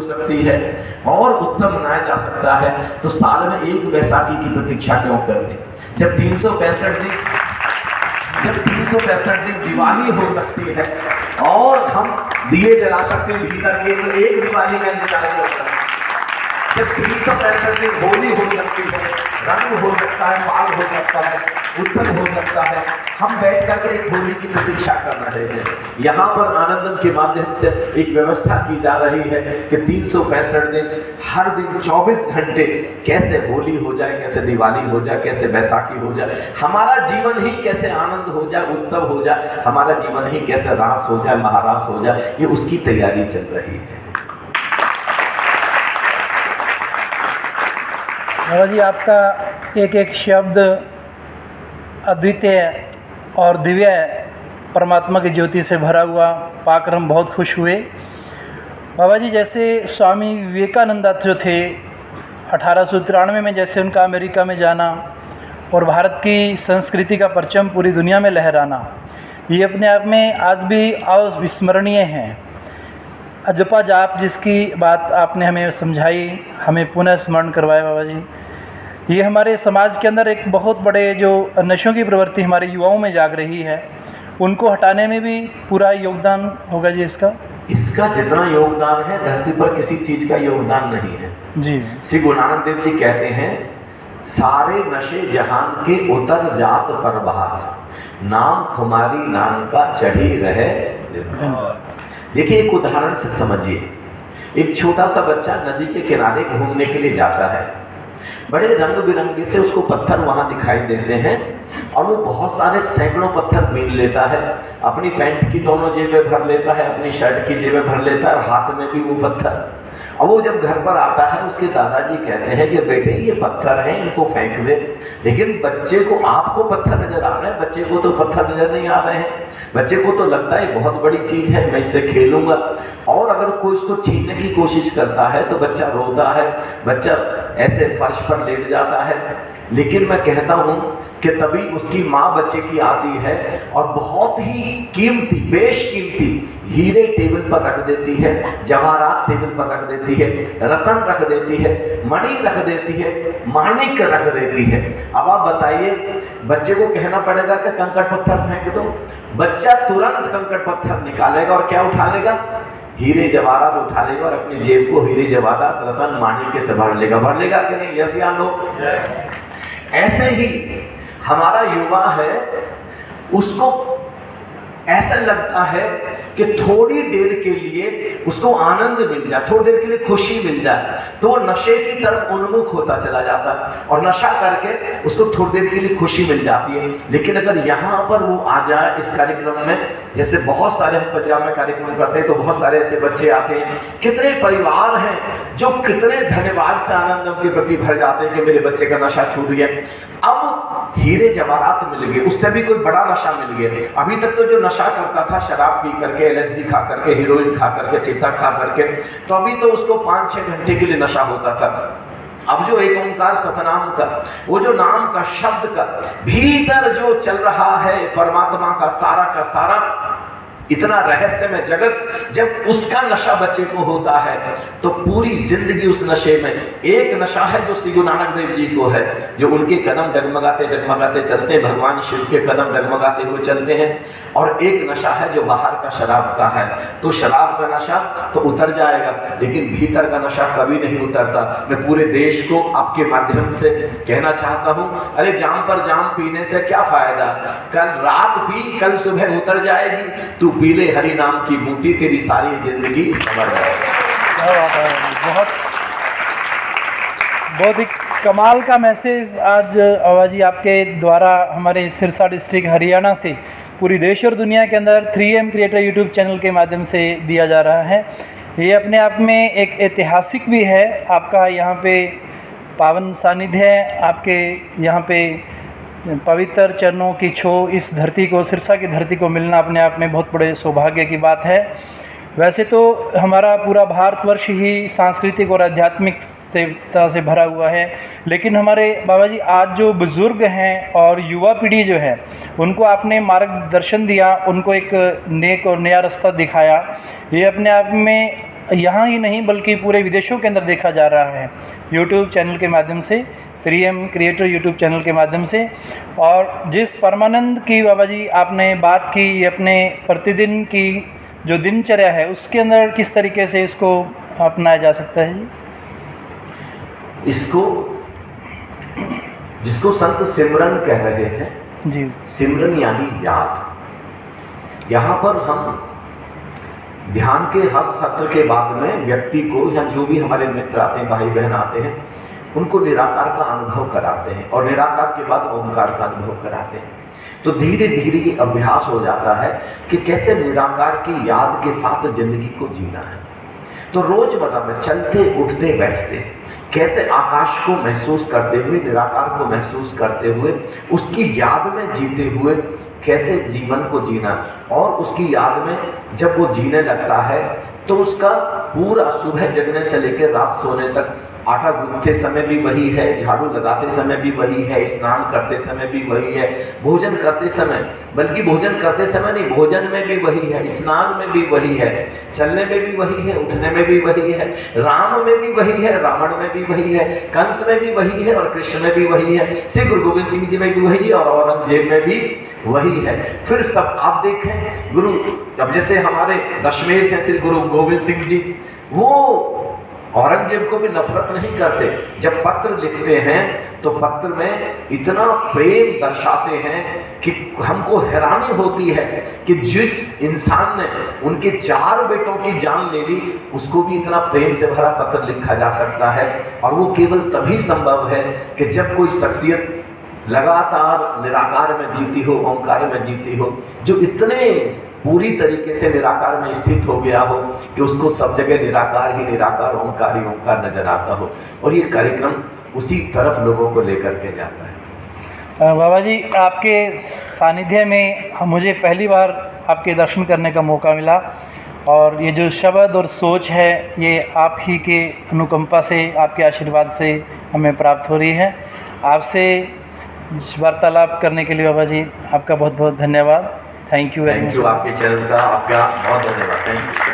सकती है और उत्सव मनाया जा सकता है, तो साल में एक बैसाखी की प्रतीक्षा क्यों करनी? जब 365 दिन दिवाली हो सकती है और हम दिए जला सकते हैं भीतर के, तो एक दिवाली में इंतजार कर सकते हैं। जब 365 दिन होली हो सकती है, रंग हो सकता है, बाल हो सकता है, उत्सव हो सकता है, हम बैठ करके एक होली की प्रतीक्षा कर रहे हैं। यहाँ पर आनंदम के माध्यम से एक व्यवस्था की जा रही है कि 365 दिन, हर दिन 24 घंटे कैसे होली हो जाए, कैसे दिवाली हो जाए, कैसे बैसाखी हो जाए, हमारा जीवन ही कैसे आनंद हो जाए, उत्सव हो जाए, हमारा जीवन ही कैसे रास हो जाए, महारास हो जाए, ये उसकी तैयारी चल रही है। बाबा जी, आपका एक एक शब्द अद्वितीय और दिव्य परमात्मा की ज्योति से भरा हुआ पाकर हम बहुत खुश हुए। बाबा जी, जैसे स्वामी विवेकानंद जो थे 1893 में, जैसे उनका अमेरिका में जाना और भारत की संस्कृति का परचम पूरी दुनिया में लहराना, ये अपने आप में आज भी अविस्मरणीय हैं। अजपा जाप जिसकी बात आपने हमें समझाई, हमें पुनः स्मरण करवाया बाबा जी, ये हमारे समाज के अंदर एक बहुत बड़े जो नशों की प्रवृत्ति हमारे युवाओं में जाग रही है, उनको हटाने में भी पूरा योगदान होगा जी इसका जितना योगदान है धरती पर किसी चीज़ का योगदान नहीं है जी। श्री गुरु नानक देव जी कहते हैं, सारे नशे जहान के उतर जात पर बात, नाम खुमारी नाम का चढ़ी रहे। देखिए, एक उदाहरण से समझिए। एक छोटा सा बच्चा नदी के किनारे घूमने के लिए जाता है, बड़े रंग बिरंगे से उसको पत्थर वहाँ दिखाई देते हैं और वो बहुत सारे सैकड़ों पत्थर बीन लेता है, अपनी पैंट की दोनों जेबें भर लेता है, अपनी शर्ट की जेबें भर लेता है और हाथ में भी वो पत्थर। और वो जब घर पर आता है, उसके दादाजी कहते हैं कि बेटे ये पत्थर हैं, इनको फेंक दे। लेकिन बच्चे को, आपको पत्थर नजर आ रहे हैं, बच्चे को तो पत्थर नजर नहीं आ रहे हैं। बच्चे को तो लगता है बहुत बड़ी चीज़ है, मैं इससे खेलूंगा। और अगर कोई इसको छीनने की कोशिश करता है तो बच्चा रोता है, बच्चा ऐसे फर्श पर लेट जाता है। लेकिन मैं कहता हूँ कि तभी उसकी माँ बच्चे की आती है और बहुत ही कीमती, बेशकीमती हीरे टेबल पर रख देती है, जवाहरात टेबल पर रख देती है, रतन रख देती है, मणि रख देती है, माणिक रख देती है। अब आप बताइए, बच्चे को कहना पड़ेगा कि कंकड़ पत्थर फेंक दो, बच्चा तुरंत कंकड़ पत्थर निकालेगा और क्या उठा लेगा? हीरे जवाहरात उठा लेगा और अपनी जेब को हीरे जवाहरात रतन माणिक्य से भर लेगा कि नहीं? यस या नो? ऐसे ही हमारा युवा है, उसको ऐसा लगता है कि थोड़ी देर के लिए उसको आनंद मिल जाए, थोड़ी देर के लिए खुशी मिल जाए, तो वो नशे की तरफ उन्मुख होता चला जाता है और नशा करके उसको थोड़ी देर के लिए खुशी मिल जाती है। लेकिन अगर यहाँ पर वो आ जाए इस कार्यक्रम में, जैसे बहुत सारे हम पंजाब में कार्यक्रम करते हैं तो बहुत सारे ऐसे बच्चे आते हैं, कितने परिवार हैं जो कितने धन्यवाद से आनंद के प्रति भर जाते हैं कि मेरे बच्चे का नशा छूट गया। अब हीरे जवाहरात मिल गए, उससे भी कोई बड़ा नशा मिल गया। अभी तक तो जो नशा करता था शराब पी करके, LSD खा करके, हीरोइन खा करके, चिट्टा खा करके, तो अभी तो उसको 5-6 घंटे के लिए नशा होता था। अब जो एक ओंकार सतनाम का, वो जो नाम का, शब्द का भीतर जो चल रहा है परमात्मा का सारा इतना रहस्यमय जगत, जब उसका नशा बच्चे को होता है तो पूरी जिंदगी उस नशे में। एक नशा है जो श्री गुरु नानक देव जी को है, जो उनके कदम डगमगाते डगमगाते चलते हैं, भगवान शिव के कदम डगमगाते हुए चलते हैं। और एक नशा है जो बाहर का शराब का है, तो शराब का नशा तो उतर जाएगा, लेकिन भीतर का नशा कभी नहीं उतरता। मैं पूरे देश को आपके माध्यम से कहना चाहता हूँ, अरे जाम पर जाम पीने से क्या फायदा? कल रात पी, कल सुबह उतर जाएगी। तू पीले हरि नाम की बूटी, तेरी सारी जिंदगी संवर जाएगी। बहुत ही कमाल का मैसेज आज बाबा जी आपके द्वारा हमारे सिरसा डिस्ट्रिक्ट हरियाणा से पूरी देश और दुनिया के अंदर 3M क्रिएटर यूट्यूब चैनल के माध्यम से दिया जा रहा है। ये अपने आप में एक ऐतिहासिक भी है। आपका यहाँ पे पावन सानिध्य है, आपके यहाँ पे पवित्र चरणों की छो इस धरती को, सिरसा की धरती को मिलना अपने आप में बहुत बड़े सौभाग्य की बात है। वैसे तो हमारा पूरा भारतवर्ष ही सांस्कृतिक और आध्यात्मिक सेवता से भरा हुआ है, लेकिन हमारे बाबा जी आज जो बुज़ुर्ग हैं और युवा पीढ़ी जो है, उनको आपने मार्गदर्शन दिया, उनको एक नेक और नया रास्ता दिखाया। ये अपने आप में यहाँ ही नहीं बल्कि पूरे विदेशों के अंदर देखा जा रहा है यूट्यूब चैनल के माध्यम से, 3M क्रिएटर यूट्यूब चैनल के माध्यम से। और जिस परमानंद की बाबा जी आपने बात की, अपने प्रतिदिन की जो दिनचर्या है उसके अंदर किस तरीके से इसको अपनाया जा सकता है जी? इसको जिसको संत सिमरन कह रहे हैं जी, सिमरन यानी याद। यहाँ पर हम ध्यान के हर सत्र के बाद में व्यक्ति को या जो भी हमारे मित्र आते हैं, भाई बहन आते हैं, उनको निराकार का अनुभव कराते हैं और निराकार के बाद ओंकार का अनुभव कराते हैं। तो धीरे धीरे ये अभ्यास हो जाता है कि कैसे निराकार की याद के साथ जिंदगी को जीना है। तो रोजमर्रा में चलते उठते बैठते कैसे आकाश को महसूस करते हुए, निराकार को महसूस करते हुए, उसकी याद में जीते हुए कैसे जीवन को जीना। और उसकी याद में जब वो जीने लगता है तो उसका पूरा सुबह जगने से लेकर रात सोने तक, आटा गूंथते समय भी वही है, झाड़ू लगाते समय भी वही है, स्नान करते समय भी वही है, भोजन करते समय, बल्कि भोजन करते समय नहीं, भोजन में भी वही है, स्नान में भी वही है, चलने में भी वही है, उठने में भी वही है, राम में भी वही है, रावण में भी वही है, कंस में भी वही है और कृष्ण में भी वही है, श्री गुरु गोविंद सिंह जी में भी वही है और औरंगजेब में भी वही है। फिर सब आप देखें गुरु, अब जैसे हमारे दशमेश हैं श्री गुरु गोविंद सिंह जी, वो औरंगजेब को भी नफरत नहीं करते। जब पत्र लिखते हैं तो पत्र में इतना प्रेम दर्शाते हैं कि हमको हैरानी होती है कि जिस इंसान ने उनके 4 बेटों की जान ले ली, उसको भी इतना प्रेम से भरा पत्र लिखा जा सकता है। और वो केवल तभी संभव है कि जब कोई शख्सियत लगातार निराकार में जीती हो, ओंकार में जीती हो, जो इतने पूरी तरीके से निराकार में स्थित हो गया हो कि उसको सब जगह निराकार ही निराकार, ओंकार ही ओंकार नजर आता हो। और ये कार्यक्रम उसी तरफ लोगों को लेकर के जाता है। बाबा जी, आपके सानिध्य में मुझे पहली बार आपके दर्शन करने का मौका मिला और ये जो शब्द और सोच है ये आप ही के अनुकंपा से, आपके आशीर्वाद से हमें प्राप्त हो रही है। आपसे वार्तालाप करने के लिए बाबा जी आपका बहुत बहुत धन्यवाद। Thank you very much. आपके चैनल का आपका बहुत धन्यवाद। Thank you.